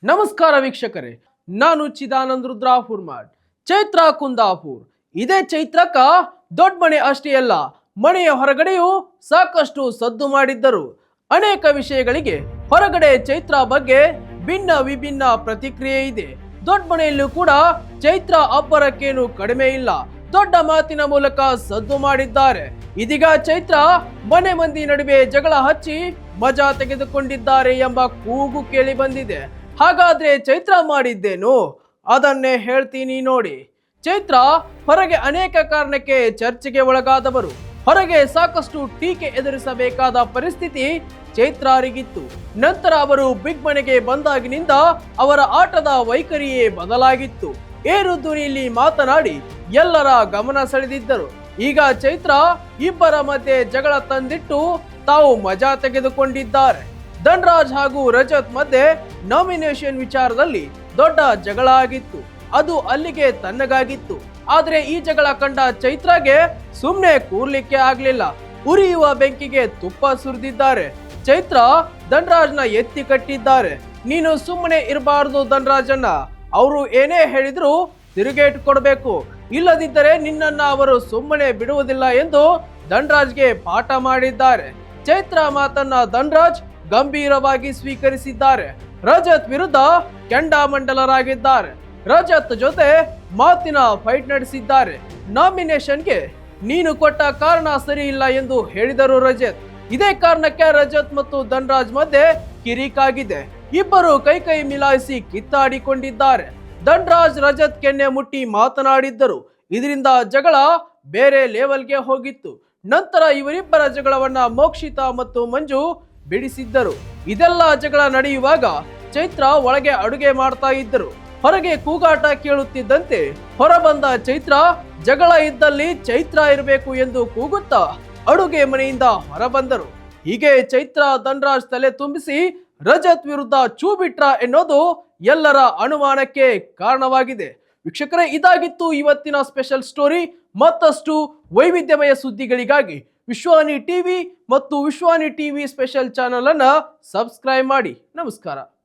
ನಮಸ್ಕಾರ ವೀಕ್ಷಕರೇ, ನಾನು ಚಿದಾನಂದ್ ರುದ್ರಾಪುರ್ಮಾಡ್. ಚೈತ್ರ ಕುಂದಾಪುರ್. ಇದೇ ಚೈತ್ರಕ್ಕ ದೊಡ್ಡ ಮನೆ ಅಷ್ಟೇ ಅಲ್ಲ, ಮನೆಯ ಹೊರಗಡೆಯೂ ಸಾಕಷ್ಟು ಸದ್ದು ಮಾಡಿದ್ದರು. ಅನೇಕ ವಿಷಯಗಳಿಗೆ ಹೊರಗಡೆ ಚೈತ್ರ ಬಗ್ಗೆ ಭಿನ್ನ ವಿಭಿನ್ನ ಪ್ರತಿಕ್ರಿಯೆ ಇದೆ. ದೊಡ್ಡ ಮನೆಯಲ್ಲೂ ಕೂಡ ಚೈತ್ರ ಅಬ್ಬರಕ್ಕೇನು ಕಡಿಮೆ ಇಲ್ಲ. ದೊಡ್ಡ ಮಾತಿನ ಮೂಲಕ ಸದ್ದು ಮಾಡಿದ್ದಾರೆ. ಇದೀಗ ಚೈತ್ರ ಮನೆ ಮಂದಿ ನಡುವೆ ಜಗಳ ಹಚ್ಚಿ ಮಜಾ ತೆಗೆದುಕೊಂಡಿದ್ದಾರೆ ಎಂಬ ಕೂಗು ಕೇಳಿ ಬಂದಿದೆ. ಹಾಗಾದ್ರೆ ಚೈತ್ರ ಮಾಡಿದ್ದೇನು? ಅದನ್ನೇ ಹೇಳ್ತೀನಿ ನೋಡಿ. ಚೈತ್ರ ಹೊರಗೆ ಅನೇಕ ಕಾರಣಕ್ಕೆ ಚರ್ಚೆಗೆ ಒಳಗಾದವರು. ಹೊರಗೆ ಸಾಕಷ್ಟು ಟೀಕೆ ಎದುರಿಸಬೇಕಾದ ಪರಿಸ್ಥಿತಿ ಚೈತ್ರರಿಗಿತ್ತು. ನಂತರ ಅವರು ಬಿಗ್ ಮನೆಗೆ ಬಂದಾಗಿನಿಂದ ಅವರ ಆಟದ ವೈಖರಿಯೇ ಬದಲಾಗಿತ್ತು. ಏರು ಧ್ವನಿಯಲ್ಲಿ ಮಾತನಾಡಿ ಎಲ್ಲರ ಗಮನ ಸೆಳೆದಿದ್ದರು. ಈಗ ಚೈತ್ರ ಇಬ್ಬರ ಮಧ್ಯೆ ಜಗಳ ತಂದಿಟ್ಟು ತಾವು ಮಜಾ ತೆಗೆದುಕೊಂಡಿದ್ದಾರೆ. ಧನ್ರಾಜ್ ಹಾಗೂ ರಜತ್ ಮಧ್ಯೆ ನಾಮಿನೇಷನ್ ವಿಚಾರದಲ್ಲಿ ದೊಡ್ಡ ಜಗಳ ಆಗಿತ್ತು. ಅದು ಅಲ್ಲಿಗೆ ತಣ್ಣಗಾಗಿತ್ತು. ಆದ್ರೆ ಈ ಜಗಳ ಕಂಡ ಚೈತ್ರಗೆ ಸುಮ್ನೆ ಕೂರ್ಲಿಕ್ಕೆ ಆಗ್ಲಿಲ್ಲ. ಉರಿಯುವ ಬೆಂಕಿಗೆ ತುಪ್ಪ ಸುರಿದಿದ್ದಾರೆ. ಚೈತ್ರ ಧನ್ರಾಜ್ನ ಎತ್ತಿ ಕಟ್ಟಿದ್ದಾರೆ. ನೀನು ಸುಮ್ಮನೆ ಇರಬಾರ್ದು ಧನ್ರಾಜನ್ನ, ಅವರು ಏನೇ ಹೇಳಿದ್ರು ತಿರುಗೇಟು ಕೊಡಬೇಕು, ಇಲ್ಲದಿದ್ದರೆ ನಿನ್ನನ್ನ ಅವರು ಸುಮ್ಮನೆ ಬಿಡುವುದಿಲ್ಲ ಎಂದು ಧನ್ರಾಜ್ಗೆ ಪಾಠ ಮಾಡಿದ್ದಾರೆ. ಚೈತ್ರ ಮಾತನ್ನ ಧನ್ರಾಜ್ ಗಂಭೀರವಾಗಿ ಸ್ವೀಕರಿಸಿದ್ದಾರೆ. ರಜತ್ ವಿರುದ್ಧ ಕೆಂಡಾಮಂಡಲರಾಗಿದ್ದಾರೆ. ರಜತ್ ಜೊತೆ ಮಾತಿನ ಫೈಟ್ ನಡೆಸಿದ್ದಾರೆ. ನಾಮಿನೇಷನ್ಗೆ ನೀನು ಕೊಟ್ಟ ಕಾರಣ ಸರಿ ಇಲ್ಲ ಎಂದು ಹೇಳಿದರು ರಜತ್. ಇದೇ ಕಾರಣಕ್ಕೆ ರಜತ್ ಮತ್ತು ಧನ್ರಾಜ್ ಮಧ್ಯೆ ಕಿರಿಕಾಗಿದೆ. ಇಬ್ಬರು ಕೈ ಮಿಲಾಯಿಸಿ ಕಿತ್ತಾಡಿಕೊಂಡಿದ್ದಾರೆ. ಧನ್ರಾಜ್ ರಜತ್ ಕೆನ್ನೆ ಮುಟ್ಟಿ ಮಾತನಾಡಿದ್ದರು. ಇದರಿಂದ ಜಗಳ ಬೇರೆ ಲೆವೆಲ್ಗೆ ಹೋಗಿತ್ತು. ನಂತರ ಇವರಿಬ್ಬರ ಜಗಳವನ್ನ ಮೋಕ್ಷಿತಾ ಮತ್ತು ಮಂಜು ಬಿಡಿಸಿದ್ದರು. ಇದೆಲ್ಲ ಜಗಳ ನಡೆಯುವಾಗ ಚೈತ್ರ ಒಳಗೆ ಅಡುಗೆ ಮಾಡ್ತಾ ಇದ್ದರು. ಹೊರಗೆ ಕೂಗಾಟ ಕೇಳುತ್ತಿದ್ದಂತೆ ಹೊರಬಂದ ಚೈತ್ರ ಜಗಳ ಇದ್ದಲ್ಲಿ ಚೈತ್ರ ಇರಬೇಕು ಎಂದು ಕೂಗುತ್ತಾ ಅಡುಗೆ ಮನೆಯಿಂದ ಹೊರಬಂದರು. ಹೀಗೆ ಚೈತ್ರ ಧನ್ರಾಜ್ ತಲೆ ತುಂಬಿಸಿ ರಜತ್ ವಿರುದ್ಧ ಚೂ ಬಿಟ್ರ ಎನ್ನೋದು ಎಲ್ಲರ ಅನುಮಾನಕ್ಕೆ ಕಾರಣವಾಗಿದೆ. ವೀಕ್ಷಕರೇ, ಇದಾಗಿತ್ತು ಇವತ್ತಿನ ಸ್ಪೆಷಲ್ ಸ್ಟೋರಿ. ಮತ್ತಷ್ಟು ವೈವಿಧ್ಯಮಯ ಸುದ್ದಿಗಳಿಗಾಗಿ ವಿಶ್ವಾನಿ ಟಿವಿ ಮತ್ತು ವಿಶ್ವಾನಿ ಟಿವಿ ಸ್ಪೆಷಲ್ ಚಾನಲ್ ಅನ್ನ ಸಬ್ಸ್ಕ್ರೈಬ್ ಮಾಡಿ. ನಮಸ್ಕಾರ.